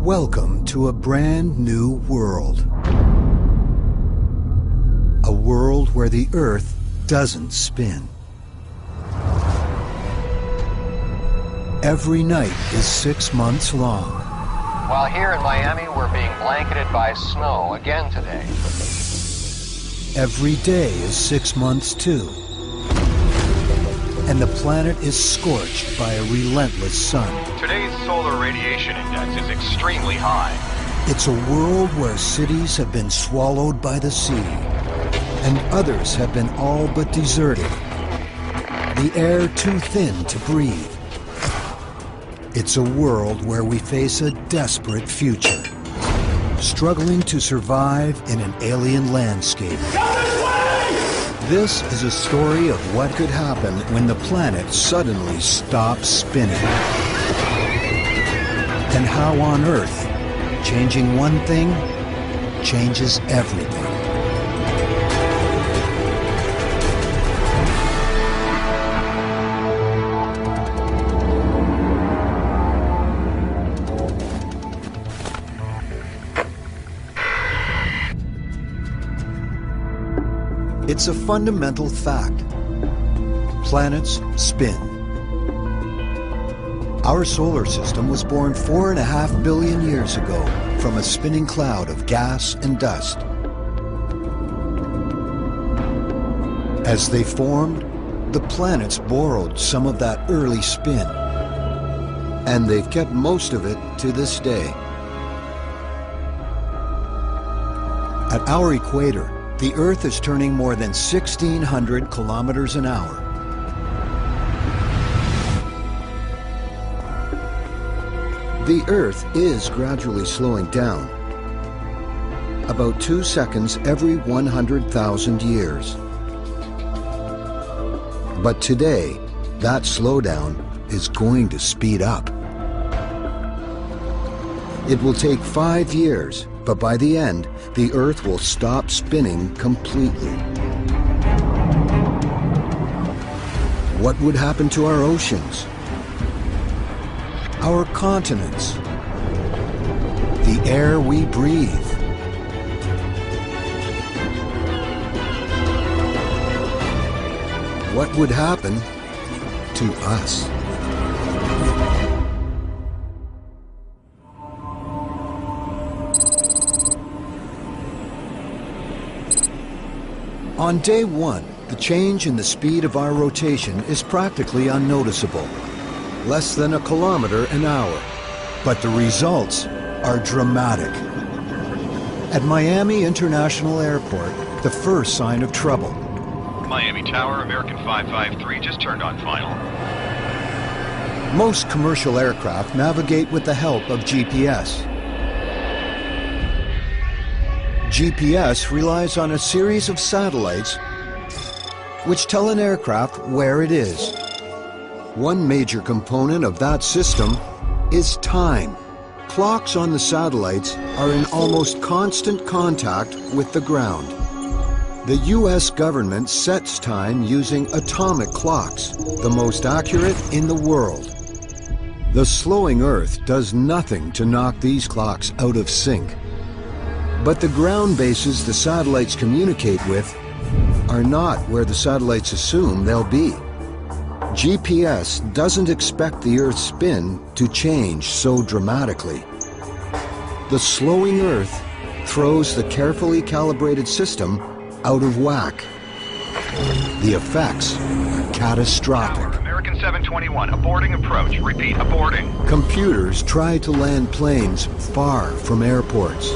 Welcome to a brand new world. A world where the Earth doesn't spin. Every night is 6 months long. While here in Miami, we're being blanketed by snow again today. Every day is 6 months too. And the planet is scorched by a relentless sun. Today's solar radiation index is extremely high. It's a world where cities have been swallowed by the sea, and others have been all but deserted. The air too thin to breathe. It's a world where we face a desperate future, struggling to survive in an alien landscape. This is a story of what could happen when the planet suddenly stops spinning. And how on Earth, changing one thing changes everything. It's a fundamental fact. Planets spin. Our solar system was born 4.5 billion years ago from a spinning cloud of gas and dust. As they formed, the planets borrowed some of that early spin, and they've kept most of it to this day. At our equator, the Earth is turning more than 1,600 kilometers an hour. The Earth is gradually slowing down, about 2 seconds every 100,000 years. But today, that slowdown is going to speed up. It will take 5 years, but by the end, the Earth will stop spinning completely. What would happen to our oceans? Our continents? The air we breathe? What would happen to us? On day one, the change in the speed of our rotation is practically unnoticeable, less than 1 kilometer an hour. But the results are dramatic. At Miami International Airport, the first sign of trouble. Miami Tower, American 553, just turned on final. Most commercial aircraft navigate with the help of GPS. GPS relies on a series of satellites which tell an aircraft where it is. One major component of that system is time. Clocks on the satellites are in almost constant contact with the ground. The US government sets time using atomic clocks, the most accurate in the world. The slowing Earth does nothing to knock these clocks out of sync. But the ground bases the satellites communicate with are not where the satellites assume they'll be. GPS doesn't expect the Earth's spin to change so dramatically. The slowing Earth throws the carefully calibrated system out of whack. The effects are catastrophic. Tower, American 721, aborting approach. Repeat, aborting. Computers try to land planes far from airports.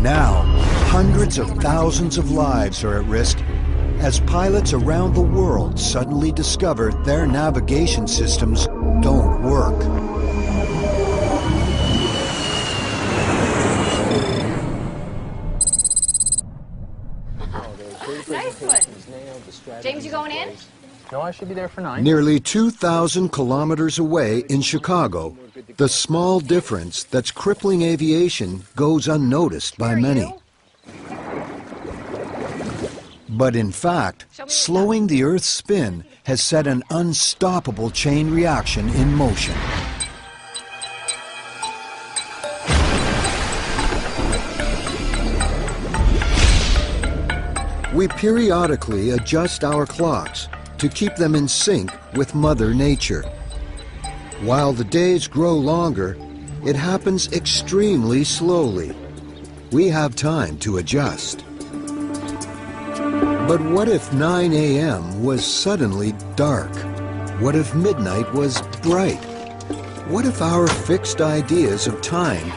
Now, hundreds of thousands of lives are at risk as pilots around the world suddenly discover their navigation systems don't work. Nice one. James, you going in? No, I should be there for 9. Nearly 2,000 kilometers away in Chicago, the small difference that's crippling aviation goes unnoticed by many. But in fact, slowing the Earth's spin has set an unstoppable chain reaction in motion. We periodically adjust our clocks to keep them in sync with Mother Nature. While the days grow longer, it happens extremely slowly. We have time to adjust. But what if 9 a.m. was suddenly dark? What if midnight was bright? What if our fixed ideas of time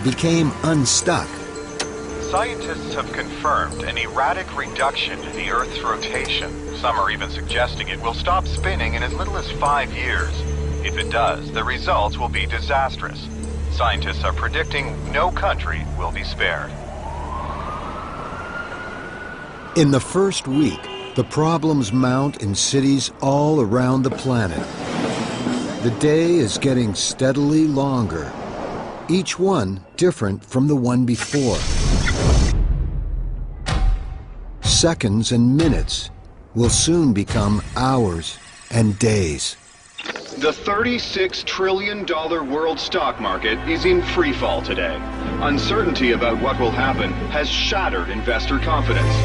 became unstuck? Scientists have confirmed an erratic reduction in the Earth's rotation. Some are even suggesting it will stop spinning in as little as 5 years. If it does, the results will be disastrous. Scientists are predicting no country will be spared. In the first week, the problems mount in cities all around the planet. The day is getting steadily longer, each one different from the one before. Seconds and minutes will soon become hours and days. The $36 trillion world stock market is in free fall today. Uncertainty about what will happen has shattered investor confidence.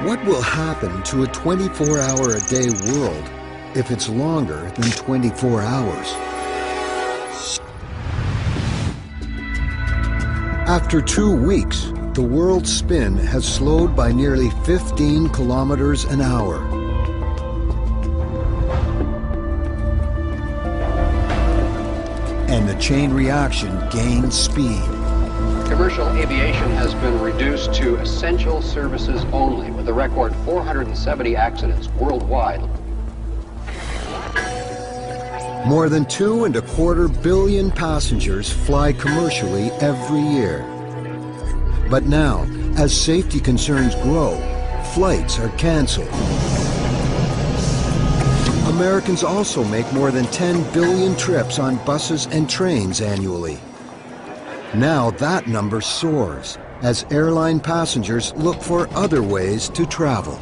What will happen to a 24-hour-a-day world if it's longer than 24 hours? After 2 weeks, the world's spin has slowed by nearly 15 kilometers an hour. And the chain reaction gains speed. Commercial aviation has been reduced to essential services only, with a record 470 accidents worldwide. More than 2.25 billion passengers fly commercially every year. But now, as safety concerns grow, flights are canceled. Americans also make more than 10 billion trips on buses and trains annually. Now that number soars as airline passengers look for other ways to travel.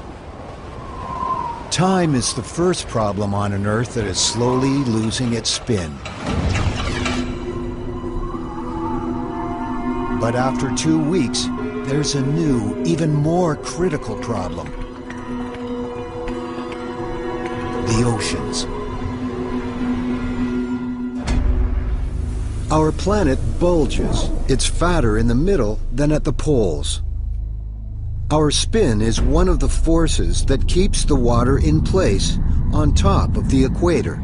Time is the first problem on an Earth that is slowly losing its spin. But after 2 weeks, there's a new, even more critical problem. The oceans. Our planet bulges. It's fatter in the middle than at the poles. Our spin is one of the forces that keeps the water in place on top of the equator.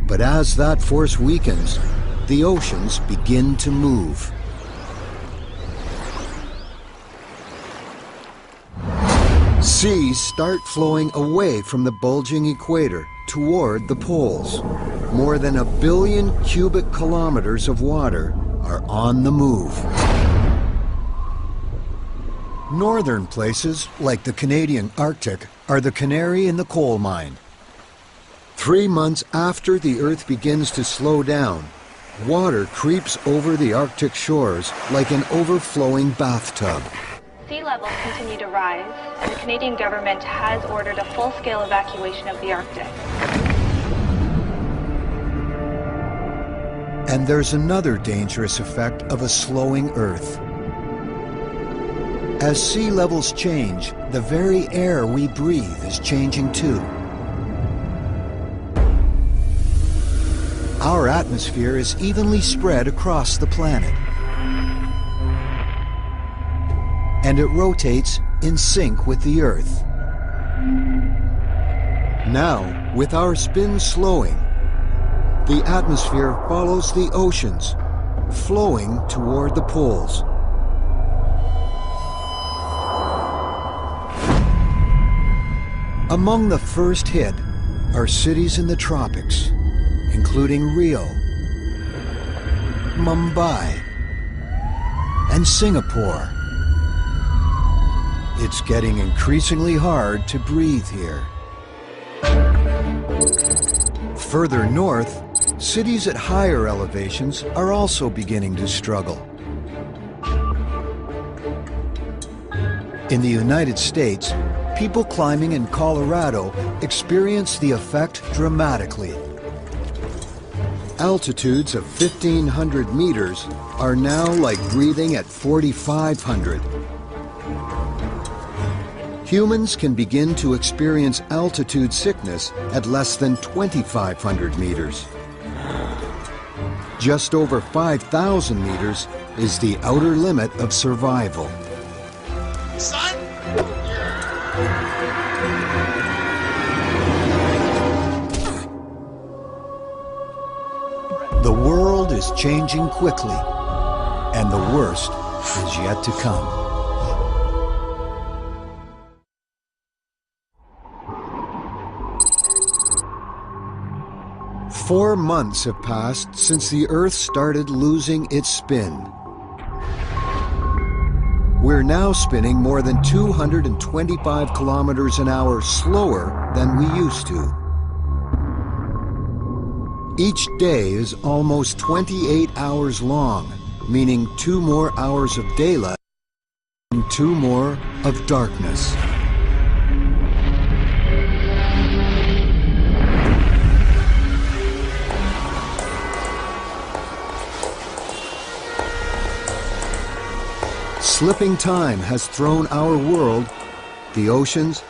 But as that force weakens, the oceans begin to move. Seas start flowing away from the bulging equator toward the poles. More than 1 billion cubic kilometers of water are on the move. Northern places, like the Canadian Arctic, are the canary in the coal mine. 3 months after the Earth begins to slow down, water creeps over the Arctic shores like an overflowing bathtub. Sea levels continue to rise, and the Canadian government has ordered a full-scale evacuation of the Arctic. And there's another dangerous effect of a slowing Earth. As sea levels change, the very air we breathe is changing too. Our atmosphere is evenly spread across the planet. And it rotates in sync with the Earth. Now, with our spin slowing, the atmosphere follows the oceans, flowing toward the poles. Among the first hit are cities in the tropics, including Rio, Mumbai, and Singapore. It's getting increasingly hard to breathe here. Further north, cities at higher elevations are also beginning to struggle. In the United States, people climbing in Colorado experience the effect dramatically. Altitudes of 1,500 meters are now like breathing at 4,500. Humans can begin to experience altitude sickness at less than 2,500 meters. Just over 5,000 meters is the outer limit of survival. Son! The world is changing quickly, and the worst is yet to come. Four months have passed since the Earth started losing its spin. We're now spinning more than 225 kilometers an hour slower than we used to. Each day is almost 28 hours long, meaning 2 more hours of daylight and 2 more of darkness. Slipping time has thrown our world, the oceans,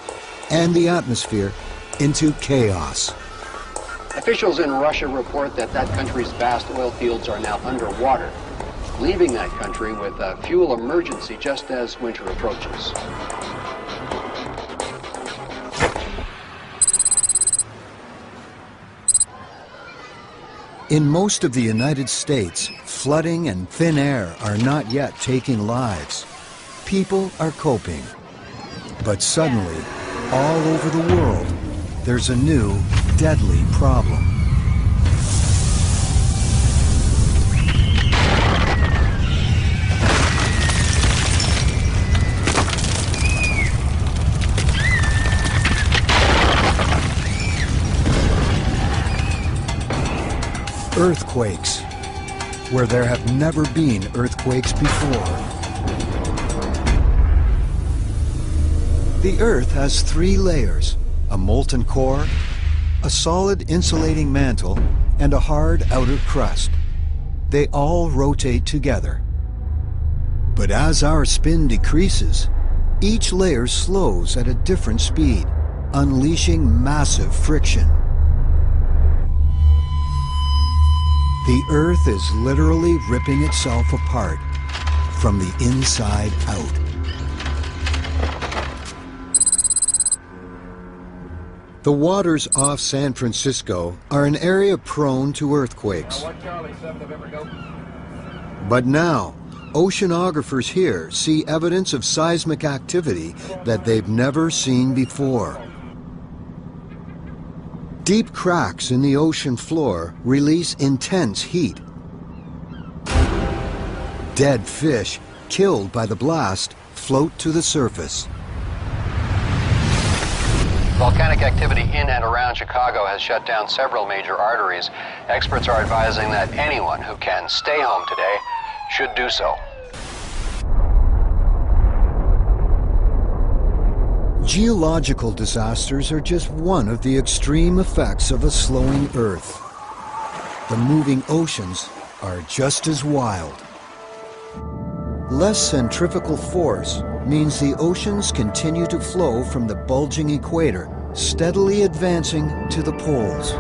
and the atmosphere into chaos. Officials in Russia report that that country's vast oil fields are now underwater, leaving that country with a fuel emergency just as winter approaches. In most of the United States, flooding and thin air are not yet taking lives. People are coping. But suddenly, all over the world, there's a new, deadly problem. Earthquakes, where there have never been earthquakes before. The Earth has 3 layers, a molten core, a solid insulating mantle, and a hard outer crust. They all rotate together. But as our spin decreases, each layer slows at a different speed, unleashing massive friction. The Earth is literally ripping itself apart from the inside out. The waters off San Francisco are an area prone to earthquakes. But now, oceanographers here see evidence of seismic activity that they've never seen before. Deep cracks in the ocean floor release intense heat. Dead fish, killed by the blast, float to the surface. Volcanic activity in and around Chicago has shut down several major arteries. Experts are advising that anyone who can stay home today should do so. Geological disasters are just one of the extreme effects of a slowing Earth. The moving oceans are just as wild. Less centrifugal force means the oceans continue to flow from the bulging equator, steadily advancing to the poles.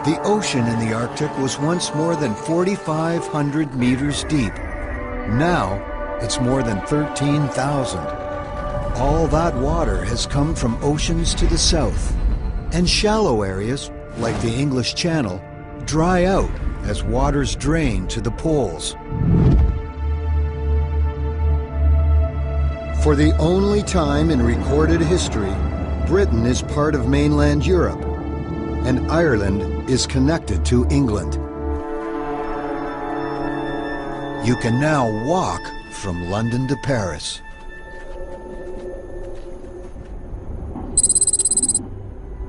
The ocean in the Arctic was once more than 4,500 meters deep. Now, it's more than 13,000. All that water has come from oceans to the south, and shallow areas, like the English Channel, dry out as waters drain to the poles. For the only time in recorded history, Britain is part of mainland Europe, and Ireland is connected to England. You can now walk from London to Paris.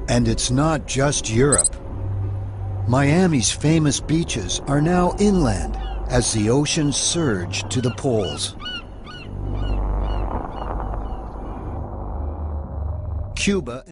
And it's not just Europe. Miami's famous beaches are now inland as the oceans surge to the poles. Cuba